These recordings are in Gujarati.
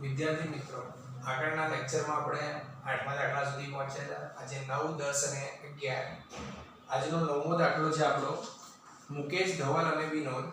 વિદ્યાર્થી મિત્રો, આગળના લેક્ચરમાં આપણે 8મા દાખલા સુધી પહોંચ્યા. આજે 9, 10 અને 11. આજનો 9મો દાખલો છે આપણો. મુકેશ, ધવલ અને વિનોદ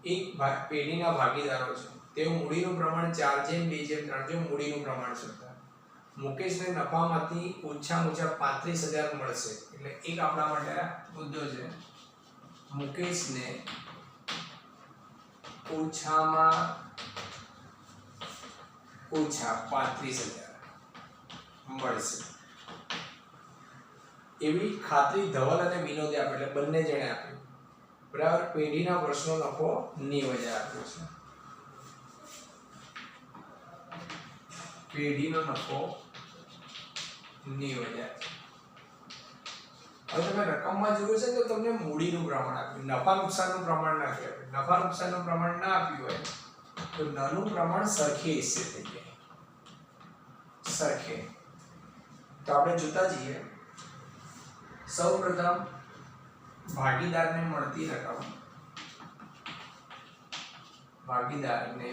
એક પેઢીના ભાગીદારો છે. તેઓ મૂડીનું પ્રમાણ 4:2:3 જે મૂડીનું પ્રમાણ છે. મુકેશને નફામાંથી ઓછામાં ઓછા 35,000 મળશે. એટલે એક આપણા માટે મુદ્દો છે. મુકેશને ઓછામાં ઓછા 35,000 મળશે એવી ખાતરી ધવલ અને વિનોદે આપી. એટલે બંને જણે આપી. બરાબર. પેઢીના વર્ષનો નફો 90,000 આપ્યો છે. પેઢીનો નફો 90,000. હવે તમે રકમમાં જોયું છે તો તમને મૂડીનું પ્રમાણ આપ્યું, નફા નુકસાનનું પ્રમાણ ના આપ્યું. નફા નુકસાનનું પ્રમાણ ના આપ્યું હોય તો નાનું પ્રમાણ સરખે હિસ્સે થઈ જાય. સરખે. તો આપણે જોતા જઈએ. સૌપ્રથમ ભાગીદારને મળતી રકમ, ભાગીદારને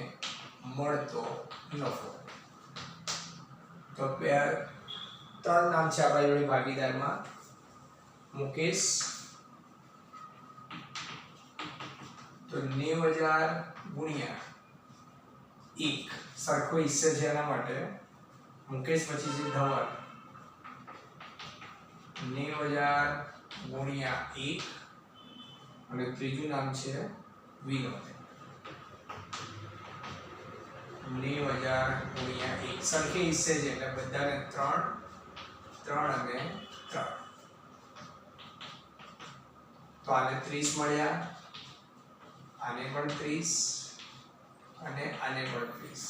મળતો નફો. તો 3 નામ છે આપણા જોડે ભાગીદારમાં. મુકેશ તો 90,000 ગુણ્યા 1 સરખો હિસ્સો છે એના માટે. મુકેશ પછી છે ધવલ, 90,000 ગુણ્યા 1 અને ત્રીજું નામ છે વિનોદ, 90,000 ગુણ્યા 1 સરખે હિસ્સે છે એટલે બધાને 3 અને 3. તો આને 30 મળ્યા, આને પણ 30 અને આને પણ 30.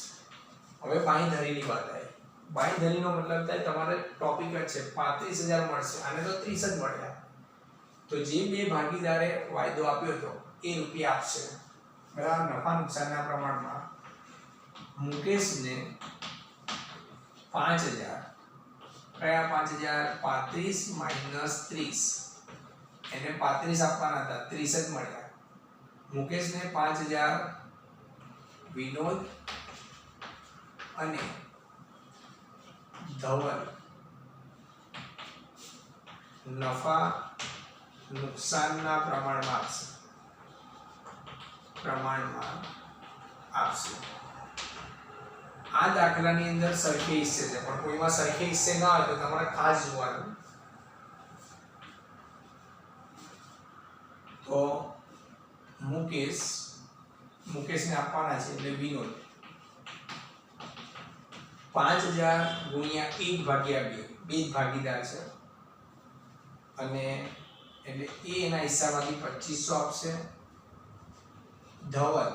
હવે બાંયધરીની વાત આવી. બાંયધરીનો મતલબ થાય તમારે ટોપિક જ છે 35,000 મળશે, આને તો 30 જ મળ્યા. તો જે બે ભાગીદારે વાયદો આપ્યો હતો એ રૂપિયા આપશે. બરાબર. નફા નુકસાનના પ્રમાણમાં મુકેશને 5,000, કયા 5,000? 35 માઈનસ 30. એને 35 આપવાના હતા, 30 જ મળ્યા. મુકેશને 5,000, વિનોદ અને ધવલ નફા નુકસાનના પ્રમાણમાં આપશે. આ દાખલાની અંદર સરખે હિસ્સે છે, પણ કોઈમાં સરખે હિસ્સે ના હોય તો તમારે ખાસ જોવાનું. તો મુકેશને આપવાના છે એટલે વિનોદ 5,000 ગુણ્યા 1/2, બે ભાગીદાર છે અને એટલે એ એના હિસ્સામાંથી 2500 આપશે. ધવલ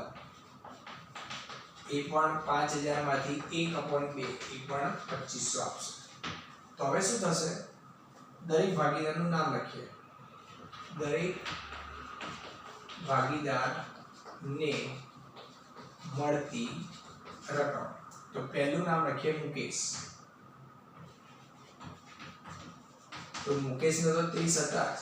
એ પણ 5,000 માંથી 1/2 એ પણ 2500 આપશે. તો હવે શું થશે? દરેક ભાગીદારનું નામ લખીએ. દરેક ભાગીદારને મળતી રકમ. તો પહેલું નામ લખીએ મુકેશ. તો મુકેશને તો 30 હતા જ.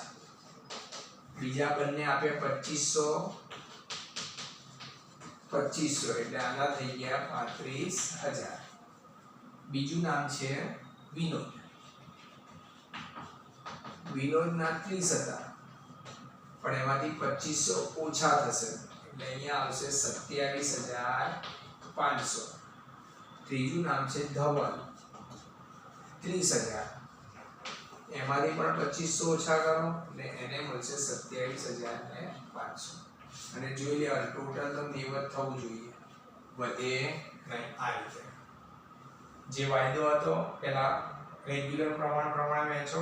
બીજા બંને આપ્યા 2500 એટલે આના થઈ ગયા 35,000. બીજું નામ છે વિનોદ. વિનોદના 30 હતા પણ એમાંથી 2500 ઓછા થશે એટલે અહીંયા આવશે 27,500. ત્રીજું નામ છે ધવલ, 30,000. એમાંથી પણ 2500 ઓછા કરો એટલે એને મળશે 27,500. અને જોઈ લેવાનું ટોટલ તો 90 થવું જોઈએ, વધે નહીં. આ રીતે જે વાયદો હતો પેલા રેગ્યુલર પ્રમાણ વહેંચો,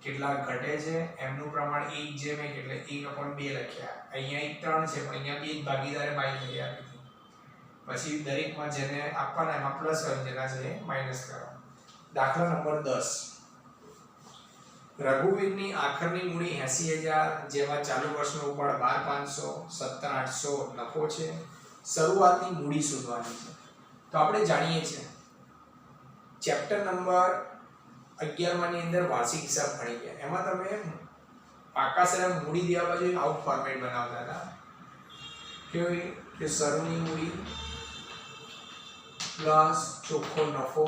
કેટલા ઘટે છે એમનું પ્રમાણ 1 જેમ 1 એટલે 1/2 લખ્યા. અહીંયા 3 છે પણ અહીંયા બે ભાગીદારે બાંયધરી આપી હતી. પછી દરેકમાં જેને આપવાના એમાં પ્લસ કરો, જેના છે માઈનસ કરો. દાખલા નંબર 10. રઘુવીરની આખરની મૂડી 80,000, જેમાં ચાલુ વર્ષનો ઉપાડ 12,500, 17,800 નફો છે. શરૂઆતની મૂડી શોધવાની છે. તો આપણે જાણીએ છીએ ચેપ્ટર નંબર 11 ની અંદર વાર્ષિક હિસાબ ભણી ગયા. એમાં તમે પાકા સરેરાશ મૂડી દેવા બાજુ આઉટ ફોર્મેટ બનાવતા હતા કે શરૂની મૂડી પ્લસ ચોખ્ખો નફો,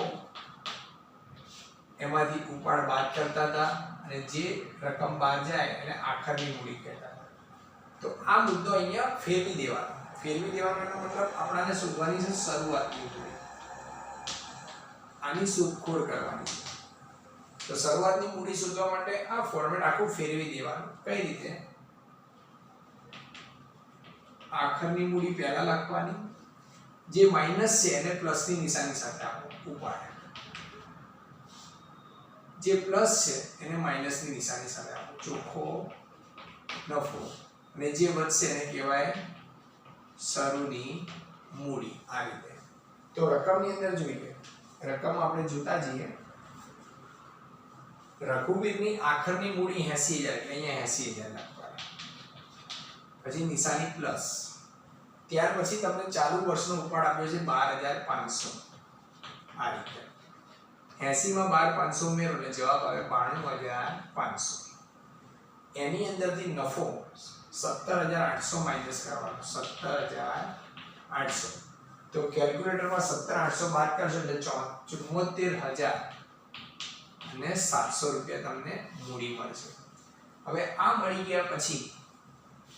એમાંથી ઉપાડ બાદ કરતા હતા અને જે રકમ બહાર જાય એને આખરની મૂડી કહેતા હતા. તો આ મુદ્દો અહીંયા ફેરવી દેવાનો. ફેરવી દેવાનો એનો મતલબ આપણાને શોધવાની છે શરૂઆતની મૂડી, આની શોધખોળ કરવાની છે. તો શરૂઆતની મૂડી શોધવા માટે આ ફોર્મેટ આખું ફેરવી દેવાનું. કઈ રીતે? આખરની મૂડી પહેલા લખવાની, જે માઈનસ છે એને પ્લસની નિશાની સાથે આપો ઉપાડ, જે પ્લસ છે એને માઈનસની નિશાની સાથે આપો ચોખ્ખો નફો, અને જે વધશે એને કહેવાય શરૂની મૂડી. આ રીતે. તો રકમની અંદર જોઈએ, રકમ આપણે જોતા જઈએ. રઘુવીરની આખરની મૂડી 80000 એટલે અહીંયા 80000 લખવાના, પછી નિશાની પ્લસ. ત્યાર પછી તમને ચાલુ વર્ષનો ઉપાડ આપ્યો છે 12500. આ રીતે 80 માં 12500 ઉમેરો એટલે જવાબ આવે 92500. એની અંદરથી નફો 17800 માઈનસ કરવાનો, 17800. તો કેલ્ક્યુલેટરમાં 17800 બાદ કરશો એટલે 74700 રૂપિયા તમને મૂડી મળશે. હવે આ મળી ગયા પછી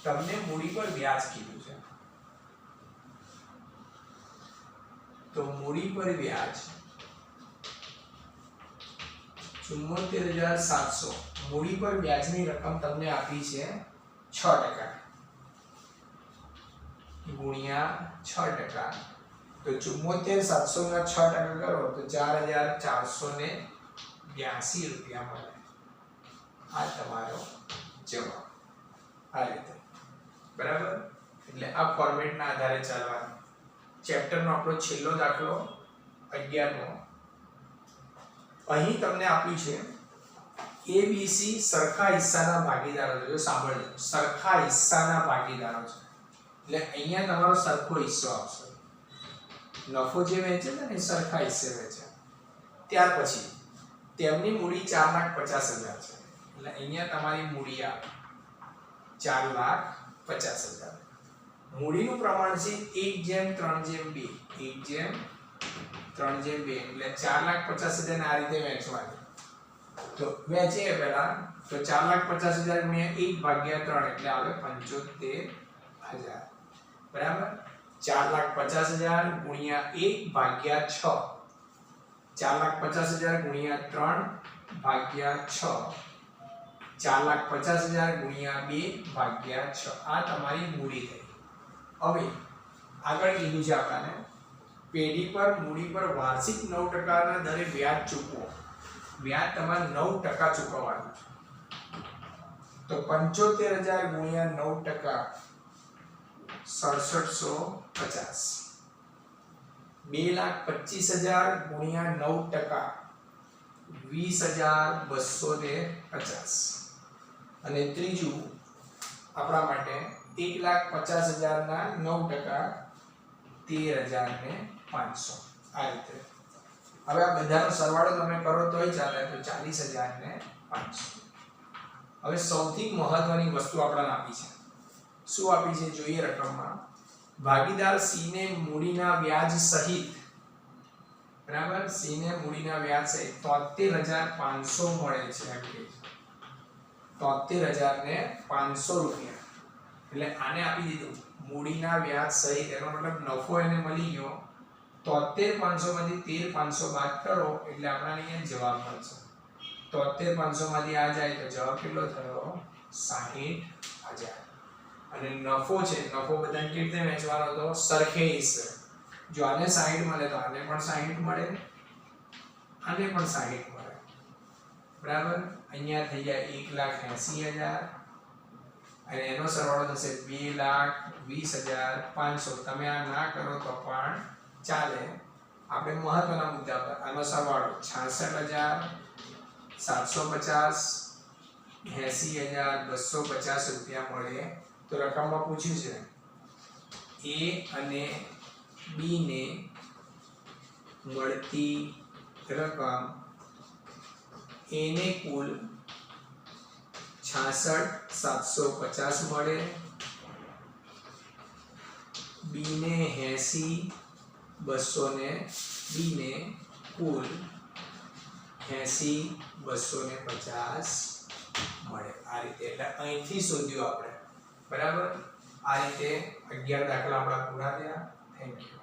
તમને મૂડી પર વ્યાજ કીધું છે. તો મૂડી પર વ્યાજ 74700. મૂડી પર વ્યાજની રકમ તમને આપી છે 6% ગુણ્યા 6%. તો 74700 ના 6% કરો તો 4482 રૂપિયા મળે. આ તમારો જવાબ. આ રીતે. બરાબર? એટલે આ ફોર્મેટના આધારે ચાલવાનું. ચેપ્ટરનો આપણો છેલ્લો દાખલો 11મો. અહીં તમને આપ્યું છે ABC સરખા હિસ્સાના ભાગીદારો છે. જો સાંભળજો, સરખા હિસ્સાના ભાગીદારો છે એટલે અહીંયા તમારો સરખો હિસ્સો આવશે. નફો જે વહેંચે છે ને સરખા હિસ્સે વહેંચે. ત્યાર પછી તેમની મૂડી 4,50,000 છે એટલે અહીંયા તમારી મૂડી આવે 4,50,000. મૂડીનું પ્રમાણ છે 1:3:2. 1:3:2 એટલે 4,50,000 ને આ રીતે વહેંચવાની. તો વહેંચીએ પહેલા તો 4,50,000 ગુણ્યા 1/3 એટલે આવે 75,000. બરાબર? 4,50,000 ગુણ્યા 1/6, 4,50,000 ગુણ્યા 3/6, 4,50,000 ગુણ્યા 2/6. આ તમારી મૂડી થઈ. હવે આગળ કીધું છે આપણને પેઢી પર મૂડી પર વાર્ષિક 9% ના દરે વ્યાજ ચૂકવો. વ્યાજ તમારે 9% ચૂકવવાનું છે. તો 75,000 ગુણ્યા 9% 6750. 2,25,000 ગુણ્યા 9% 20,250. અને ત્રીજું આપણા માટે 1,50,000 ના 9% 13,500. આ રીતે. હવે આ બધાનો સરવાળો તમે કરો તોય ચાલે, તો 40,500. હવે સૌથી મહત્વની વસ્તુ આપણને આપી છે. શું આપી છે જોઈએ રકમમાં. ભાગીદાર C ને મૂડીના વ્યાજ સહિત, બરાબર, C ને મૂડીના વ્યાજ સહિત 73,500 મળે છે. એમ કે 73,500 રૂપિયા. એટલે આને આપી દીધું મૂડીના વ્યાજ સહિત, એનો મતલબ નફો એને મળી ગયો. 73,500 માંથી 13,500 બાદ કરો એટલે આપણને અહીંયા જવાબ મળશે. 73,500 માંથી આ જાય તો જવાબ કેટલો થયો? 60,000. અને નફો છે, નફો બધાને કેવી રીતે વહેંચવાનો હતો? સરખે હિસ્સે. જો આને 60 મળે તો આને પણ 60 મળે, આને પણ 60 મળે. બરાબર? અહીંયા થઈ જાય 1,80,000 અને એનો સરવાળો થશે 2,20,500. તમે આ ના કરો તો પણ ચાલે. આપણે મહત્વના મુદ્દા પર આનો સરવાળો 66,750 80,250 રૂપિયા મળે. તો રકમમાં પૂછ્યું છે A અને B ને મળતી રકમ A ને કુલ 66,750 મળે, B ને 80, 200 ને બી ને કુલ 80 250 મળે આ રીતે એટલે અહીંથી શોધ્યું આપણે બરાબર આ રીતે 11 દાખલા આપણા પૂરા થયા થેન્ક યુ